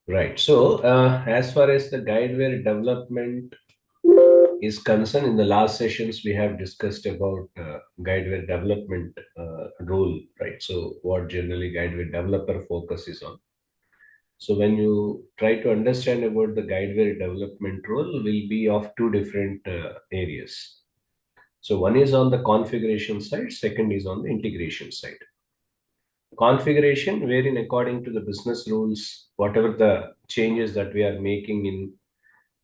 Right. So, as far as the guideware development is concerned, in the last sessions we have discussed about guideware development role, right? So, what generally guideware developer focuses on. So, when you try to understand about the guideware development role, will be of two different areas. So, one is on the configuration side, second is on the integration side. Configuration, wherein according to the business rules, whatever the changes that we are making in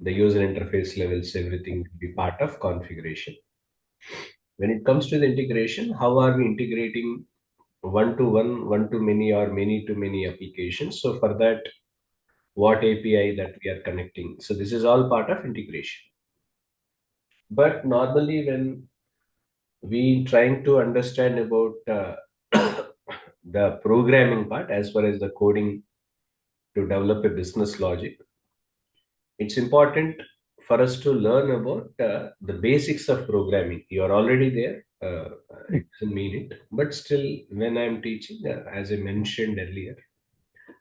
the user interface levels, everything will be part of configuration. When it comes to the integration, how are we integrating one to one to many, or many to many applications? So for that, what API that we are connecting? So this is all part of integration. But normally when we trying to understand about the programming part, as far as the coding to develop a business logic, it's important for us to learn about the basics of programming. You are already there. Mm. It doesn't mean it, but still, when I'm teaching, as I mentioned earlier,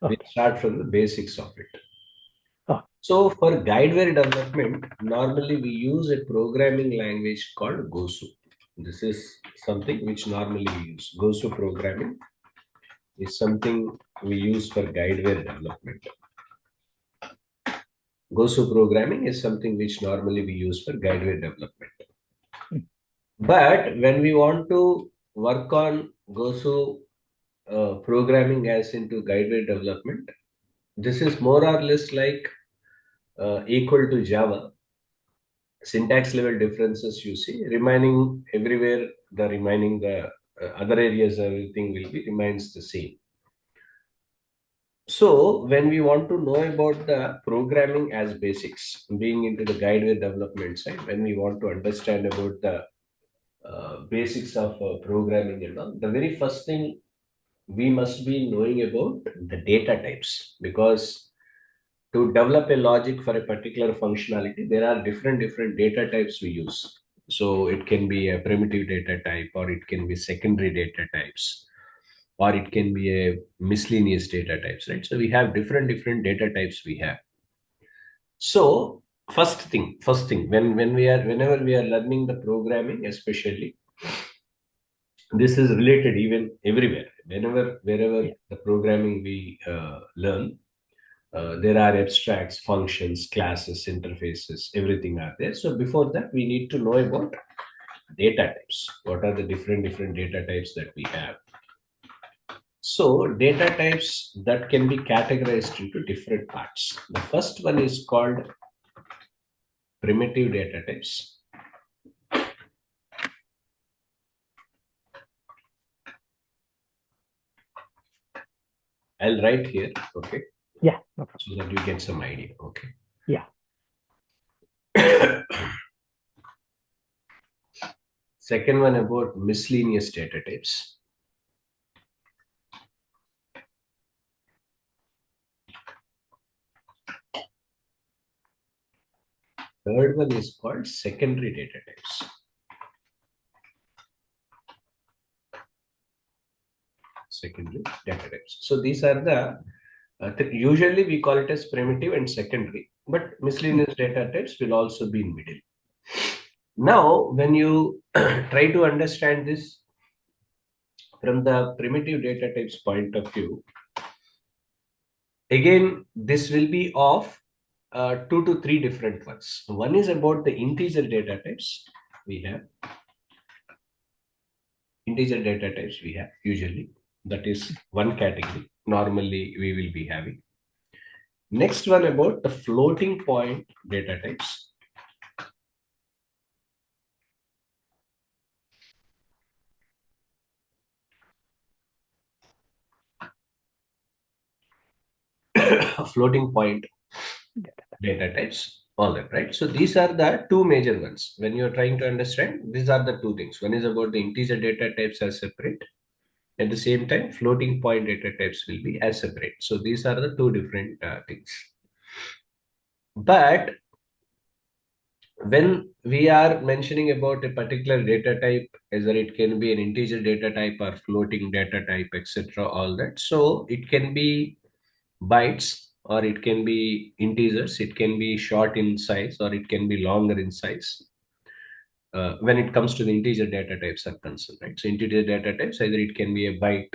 we Okay. start from the basics of it. Oh, So, for guideware development, normally we use a programming language called Gosu. This is something which normally we use. Gosu programming is something we use for guideware development. Gosu programming is something which normally we use for guideware development. mm, But when we want to work on Gosu programming as into guideware development, this is more or less like equal to Java. Syntax level differences you see, remaining everywhere, the remaining the other areas, everything will be remains the same. So when we want to know about the programming as basics, being into the guideware development side, when we want to understand about the basics of programming and all, the very first thing we must be knowing about the data types, because to develop a logic for a particular functionality, there are different data types we use. So it can be a primitive data type, or it can be secondary data types, or it can be a miscellaneous data types, right? So we have different data types we have. So first thing, when we are whenever we are learning the programming, especially, this is related even everywhere, wherever yeah. the programming we learn, there are abstracts, functions, classes, interfaces, everything are there. So before that, we need to know about data types. What are the different data types that we have? So data types that can be categorized into different parts. The first one is called primitive data types. I'll write here, okay, Yeah. No problem. so that you get some idea, okay. Yeah. Second one about miscellaneous data types. Third one is called secondary data types. Secondary data types. So these are the usually we call it as primitive and secondary, but Mm, miscellaneous data types will also be in middle. Now, when you try to understand this from the primitive data types point of view, again, this will be of two to three different ones. One is about the integer data types we have. Integer data types we have usually. That is one category. Normally, we will be having. Next one about the floating point data types. Floating point yeah. data types. All that, right? So these are the two major ones. When you're trying to understand, these are the two things. One is about the integer data types as separate. At the same time, floating point data types will be as separate. So these are the two different things. But when we are mentioning about a particular data type, either it can be an integer data type or floating data type, etc., all that. So it can be bytes, or it can be integers. It can be short in size or it can be longer in size. When it comes to the integer data types are concerned, right? So integer data types, either it can be a byte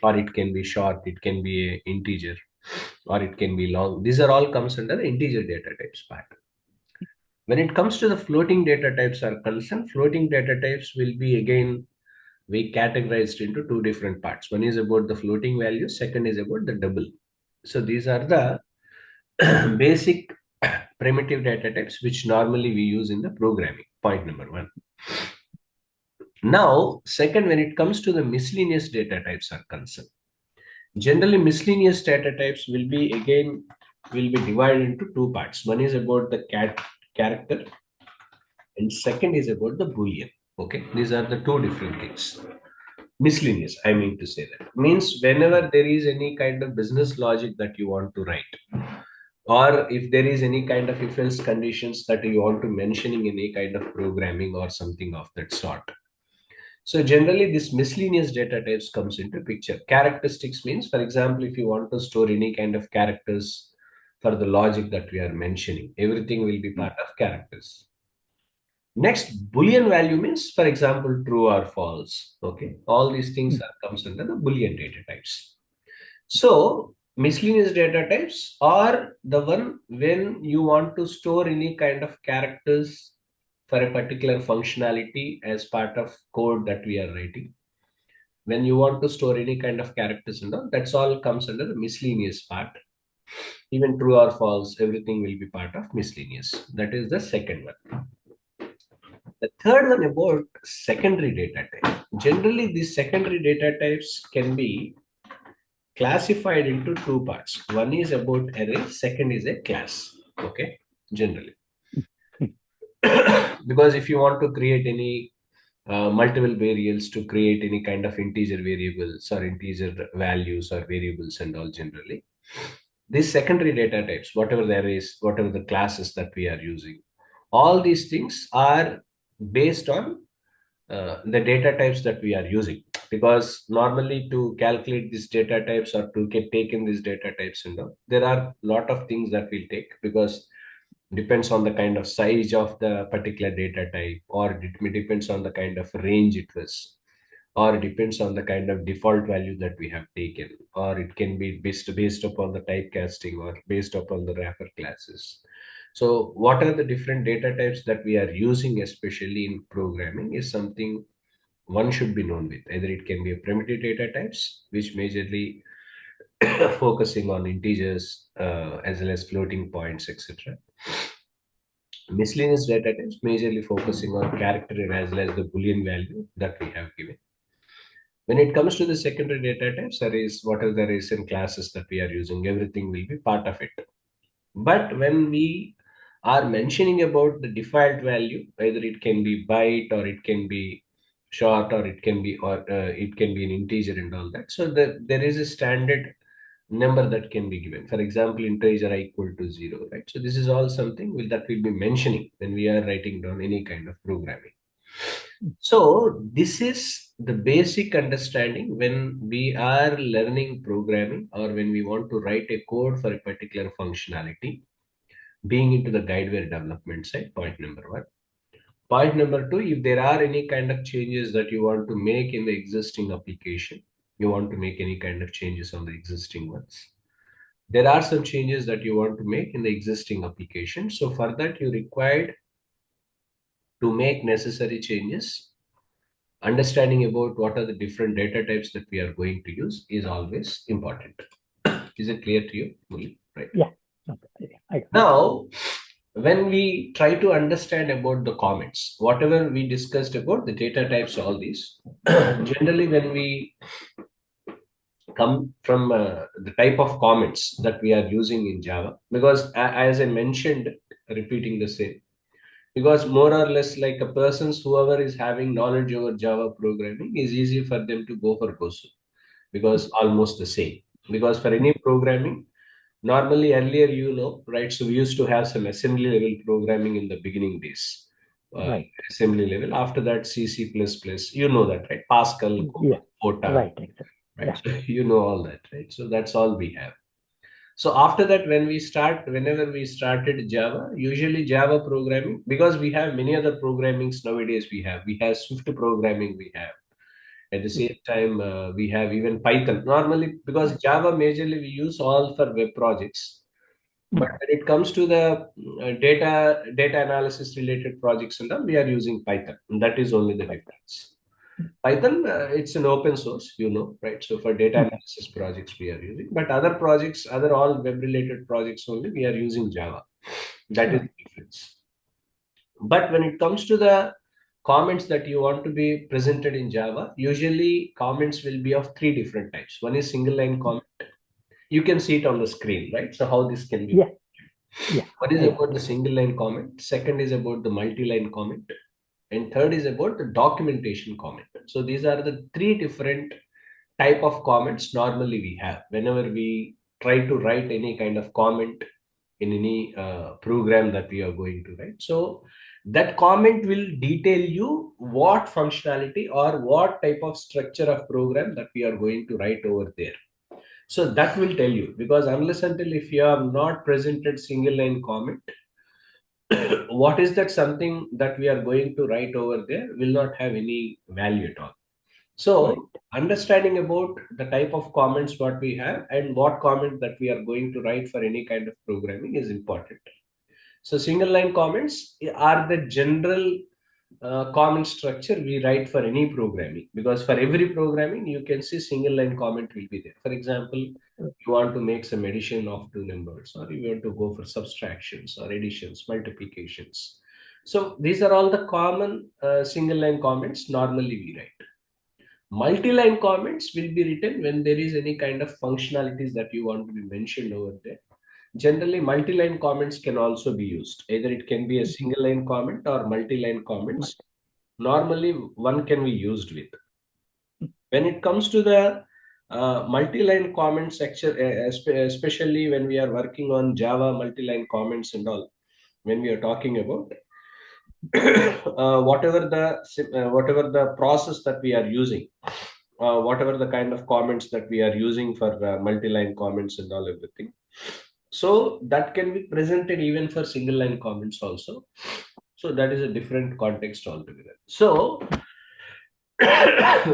or it can be short, it can be a integer, or it can be long. These are all comes under the integer data types part. When it comes to the floating data types are concerned, floating data types will be again we categorized into two different parts. One is about the floating value, second is about the double. So these are the basic primitive data types which normally we use in the programming. Point number one. Now, second, when it comes to the miscellaneous data types are concerned, generally miscellaneous data types will be divided into two parts. One is about the character and second is about the boolean. Okay, these are the two different things. Miscellaneous, I mean to say that means whenever there is any kind of business logic that you want to write, or if there is any kind of if else conditions that you want to mentioning in any kind of programming or something of that sort. So generally this miscellaneous data types comes into picture. Characteristics means, for example, if you want to store any kind of characters for the logic that we are mentioning, everything will be part of characters. Next, Boolean value means, for example, true or false. Okay, all these things are comes under the Boolean data types. So miscellaneous data types are the one when you want to store any kind of characters for a particular functionality as part of code that we are writing. When you want to store any kind of characters and all, that's all comes under the miscellaneous part. Even true or false, everything will be part of miscellaneous. That is the second one. The third one about secondary data type. Generally, these secondary data types can be classified into two parts. One is about array, second is a class. Okay, generally. Because if you want to create any multiple variables to create any kind of integer variables or integer values or variables and all generally, these secondary data types, whatever the arrays, whatever the classes that we are using, all these things are based on the data types that we are using, because normally to calculate these data types or to get taken these data types and all, there are lot of things that will take, because depends on the kind of size of the particular data type, or it depends on the kind of range it was, or it depends on the kind of default value that we have taken, or it can be based upon the typecasting or based upon the wrapper classes. So what are the different data types that we are using, especially in programming, is something one should be known with. Either it can be a primitive data types, which majorly focusing on integers as well as floating points, etc. Miscellaneous data types majorly focusing on character as well as the Boolean value that we have given. When it comes to the secondary data types, arrays, what are the arrays and classes that we are using, everything will be part of it. But when we are mentioning about the default value, either it can be byte or it can be short or it can be an integer and all that. So there is a standard number that can be given. For example, integer I equal to 0, right? So this is all something that we'll be mentioning when we are writing down any kind of programming. So this is the basic understanding when we are learning programming or when we want to write a code for a particular functionality, being into the guideware development side, point number one. Point number two, if there are any kind of changes that you want to make in the existing application, you want to make any kind of changes on the existing ones. There are some changes that you want to make in the existing application. So for that, you required to make necessary changes. Understanding about what are the different data types that we are going to use is always important. Is it clear to you, Muli? Right. Yeah. Okay. Now, when we try to understand about the comments, whatever we discussed about the data types, all these, generally when we come from the type of comments that we are using in Java, because as I mentioned, repeating the same, because more or less like a person's whoever is having knowledge over Java programming is easy for them to go for Gosu, because almost the same. Because for any programming, normally earlier, right? So we used to have some assembly level programming in the beginning days. Right. Assembly level. After that, C, C++, that, right? Pascal, Yeah. Cota, Right. Exactly. right? Yeah. So you know all that, right? So that's all we have. So after that, whenever we started Java, usually Java programming, because we have many other programmings nowadays. We have Swift programming. We have at the same time we have even Python. Normally, because Java majorly we use all for web projects, but Mhm. when it comes to the data analysis related projects and all, we are using Python. And that is only the Right. difference. Python, it's an open source, right? So for data Mhm. analysis projects, we are using, but other projects, other all web related projects only, we are using Java. That is Right. the difference. But when it comes to the comments that you want to be presented in Java, usually comments will be of three different types. One is single line comment. You can see it on the screen, right? So how this can be. Yeah. Yeah. One is about the Exactly. single line comment. Second is about the multi line comment. And third is about the documentation comment. So these are the three different type of comments normally we have whenever we try to write any kind of comment in any program that we are going to write. So that comment will detail you what functionality or what type of structure of program that we are going to write over there. So that will tell you, because unless until if you have not presented single line comment, what is that something that we are going to write over there will not have any value at all. Right. So understanding about the type of comments what we have and what comment that we are going to write for any kind of programming is important. So single line comments are the general comment structure we write for any programming, because for every programming you can see single line comment will be there. For example, you want to make some addition of two numbers, or you want to go for subtractions or additions, multiplications. So these are all the common single line comments normally we write. Multi-line comments will be written when there is any kind of functionalities that you want to be mentioned over there. Generally, multi-line comments can also be used. Either it can be a Mhm. single line comment or multi-line Right. comments. Normally, one can be used with. When it comes to the multi-line comment section, especially when we are working on Java multi-line comments and all, when we are talking about whatever the process that we are using, whatever the kind of comments that we are using for multi-line comments and all everything, so that can be presented even for single line comments also. So that is a different context altogether. So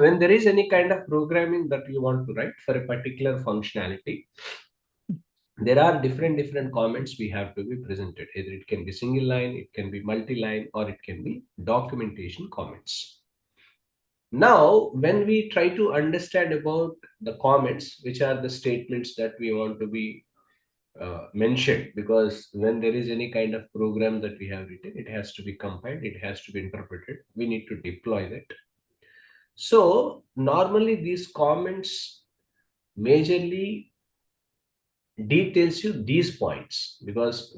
when there is any kind of programming that you want to write for a particular functionality, there are different comments we have to be presented. Either it can be single line, it can be multi-line, or it can be documentation comments. Now, when we try to understand about the comments, which are the statements that we want to be mentioned, because when there is any kind of program that we have written, it has to be compiled, it has to be interpreted, we need to deploy that. So normally these comments majorly details you these points, because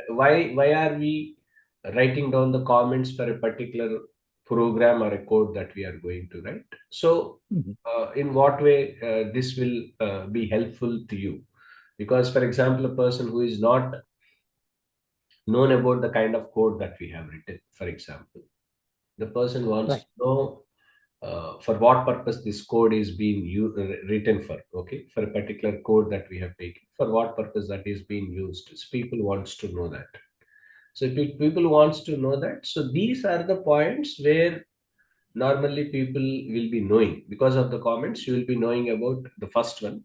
why are we writing down the comments for a particular program or a code that we are going to write. So Mhm. in what way this will be helpful to you, because for example, a person who is not known about the kind of code that we have written, for example, the person wants Right. to know for what purpose this code is being written for. Okay, for a particular code that we have taken, for what purpose that is being used, so people wants to know that. So if people wants to know that, so these are the points where normally people will be knowing. Because of the comments you will be knowing about the first one,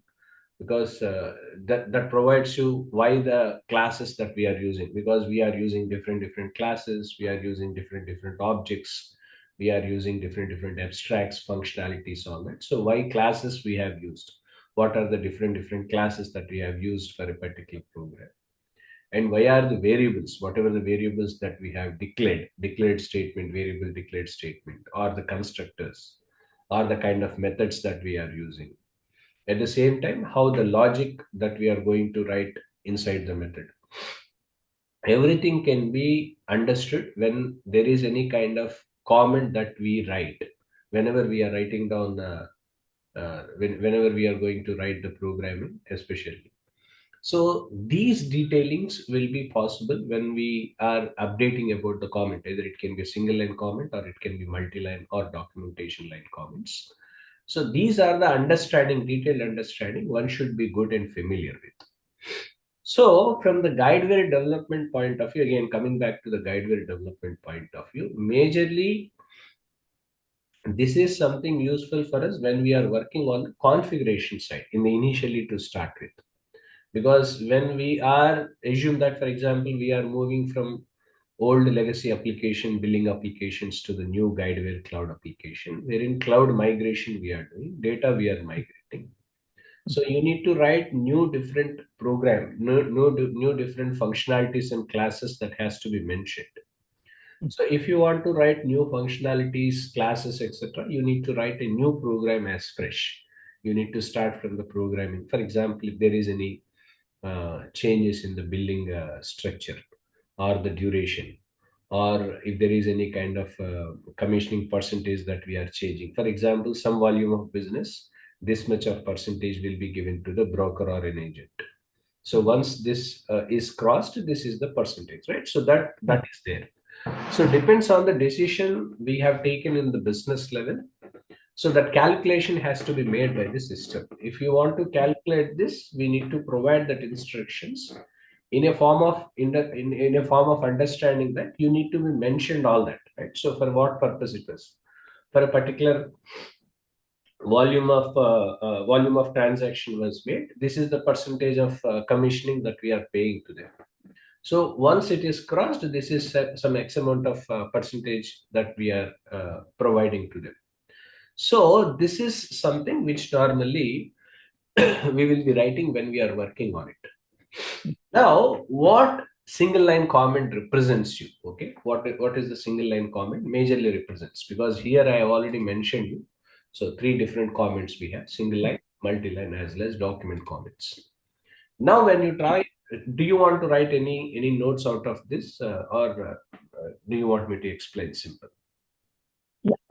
because that provides you why the classes that we are using, because we are using different classes, we are using different objects, we are using different abstracts, functionalities, all that. So why classes we have used, what are the different classes that we have used for a particular program, and why are the variables, whatever the variables that we have declared statement, variable declared statement, or the constructors, or the kind of methods that we are using. At the same time, how the logic that we are going to write inside the method, everything can be understood when there is any kind of comment that we write whenever we are writing down whenever we are going to write the programming, especially. So these detailings will be possible when we are updating about the comment. Either it can be a single line comment, or it can be multi-line or documentation line comments. So these are the understanding, detailed understanding one should be good and familiar with. So from the Guidewire development point of view, again coming back to the Guidewire development point of view, majorly this is something useful for us when we are working on the configuration side in the initially to start with. Because when we are assume that, for example, we are moving from old legacy application billing applications to the new Guidewire cloud application, wherein cloud migration we are doing, data we are migrating. So you need to write new different program, new different functionalities and classes that has to be mentioned. So if you want to write new functionalities, classes, etc., you need to write a new program as fresh. You need to start from the programming. For example, if there is any changes in the billing structure or the duration, or if there is any kind of commissioning percentage that we are changing. For example, some volume of business, this much of percentage will be given to the broker or an agent. So once this is crossed, this is the percentage, right? So that is there. So depends on the decision we have taken in the business level. So that calculation has to be made by the system. If you want to calculate this, we need to provide that instructions in a form of in a form of understanding that you need to be mentioned all that, right? So for what purpose it is? For a particular volume of transaction was made. This is the percentage of commissioning that we are paying to them. So once it is crossed, this is some X amount of percentage that we are providing to them. So this is something which normally we will be writing when we are working on it. Now, what single line comment represents you? Okay, what is the single line comment majorly represents? Because here I have already mentioned you. So three different comments we have: single line, multi-line, as well as document comments. Now, when you try, do you want to write any notes out of this, or do you want me to explain simple?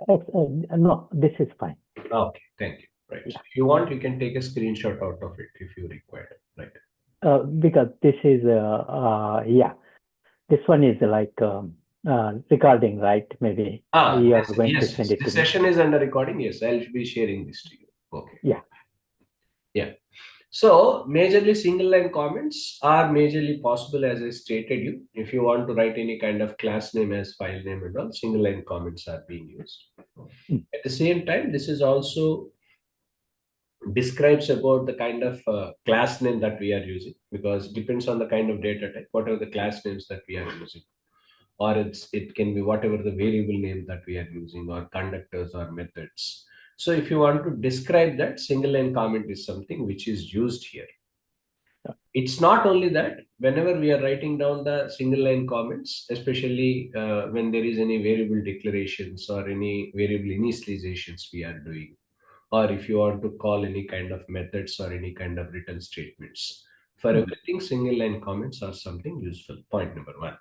No, this is fine. Okay, thank you. Right. So Yeah. if you want, you can take a screenshot out of it if you require. Right. Because this is, this one is like recording, right? Maybe you are going to Yes, send yes. it The to me. session is under recording. Yes, I'll be sharing this to you. Okay. Yeah. Yeah. So majorly single line comments are majorly possible as I stated you. If you want to write any kind of class name as file name and all, single line comments are being used. Mm. At the same time, this is also describes about the kind of class name that we are using, because it depends on the kind of data type, what are the class names that we are using, or it can be whatever the variable name that we are using, or conductors or methods. So if you want to describe that, single line comment is something which is used here. It's not only that, whenever we are writing down the single line comments, especially when there is any variable declarations or any variable initializations we are doing, or if you want to call any kind of methods or any kind of written statements, for Mm. everything single line comments are something useful. Point number one.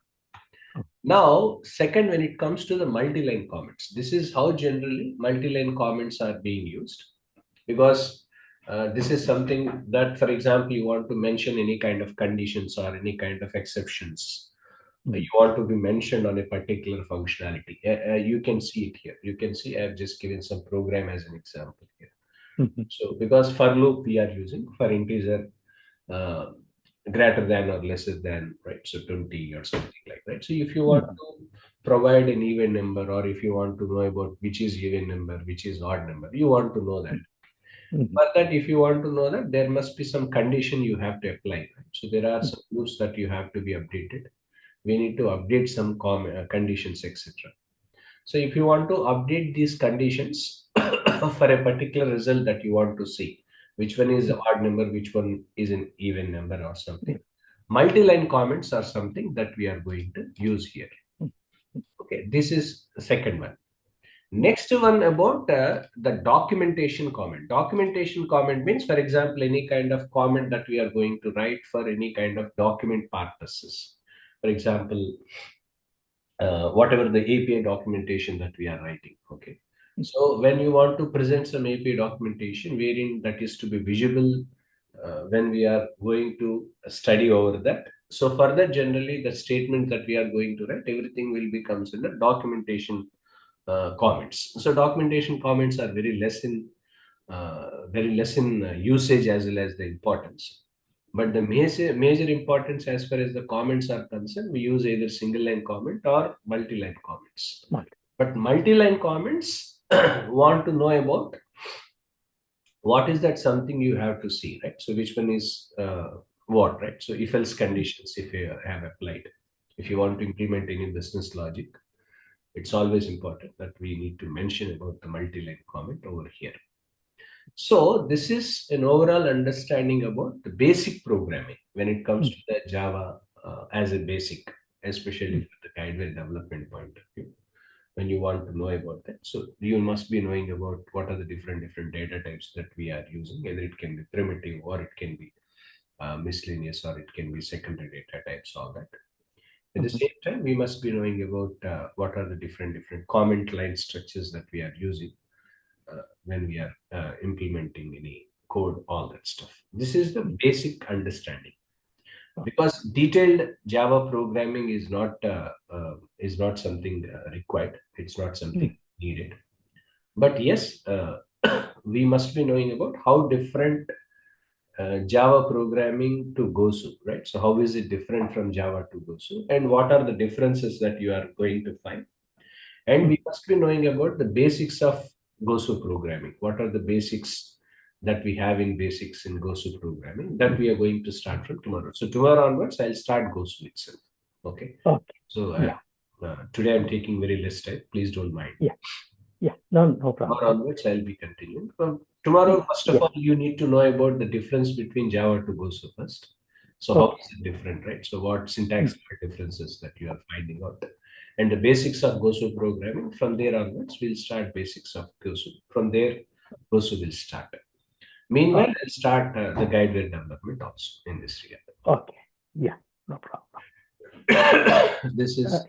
Oh. Now, second, when it comes to the multi-line comments, this is how generally multi-line comments are being used, because this is something that, for example, you want to mention any kind of conditions or any kind of exceptions. You Mm. want to be mentioned on a particular functionality. You can see it here. You can see I have just given some program as an example here. Mhm. So because for loop we are using for integer uh, greater than or lesser than, right? So 20 or something like that. So if you want Mhm. to provide an even number, or if you want to know about which is even number, which is odd number, you want to know that. Mhm. But that if you want to know that, there must be some condition you have to apply. Right? So there are some loops that you have to be updated. We need to update some conditions, etc. So if you want to update these conditions for a particular result that you want to see, which one is odd number, which one is an even number or something, multi-line comments are something that we are going to use here. Okay, this is the second one. Next one about the documentation comment. Documentation comment means, for example, any kind of comment that we are going to write for any kind of document purposes. For example, whatever the API documentation that we are writing. Okay. So when you want to present some API documentation wherein that is to be visible when we are going to study over that. So for that, generally the statement that we are going to write, everything will be comes under documentation comments. So documentation comments are very less in usage as well as the importance. But the major importance as far as the comments are concerned, we use either single line comment or multi-line comments. But multi-line comments want to know about what is that something you have to see, right? So which one is what, right? So if else conditions, if you have applied, if you want to implement any business logic, it's always important that we need to mention about the multi-line comment over here. So this is an overall understanding about the basic programming when it comes to the Java as a basic, especially from the Guidewire development point of view. When you want to know about that, so you must be knowing about what are the different data types that we are using. Either it can be primitive, or it can be miscellaneous, or it can be secondary data types. All that. At the same time, we must be knowing about what are the different comment line structures that we are using when we are implementing any code, all that stuff. This is the basic understanding, because detailed Java programming is not something required. It's not something needed. But yes, we must be knowing about how different Java programming to Gosu, right? So how is it different from Java to Gosu, and what are the differences that you are going to find? And we must be knowing about the basics of Gosu programming. What are the basics that we have in basics in Gosu programming that we are going to start from tomorrow? So tomorrow onwards, I'll start Gosu itself. Okay. So today I'm taking very less time. Please don't mind. No problem. Tomorrow onwards, I'll be continuing. Tomorrow, first of all, you need to know about the difference between Java to Gosu first. So how is it different, right? So what syntax differences that you are finding out? And the basics of Gosu programming. From there onwards, we'll start basics of Gosu. From there, Gosu will start. Meanwhile, I'll start the Guidewire development also in this regard. No problem. This is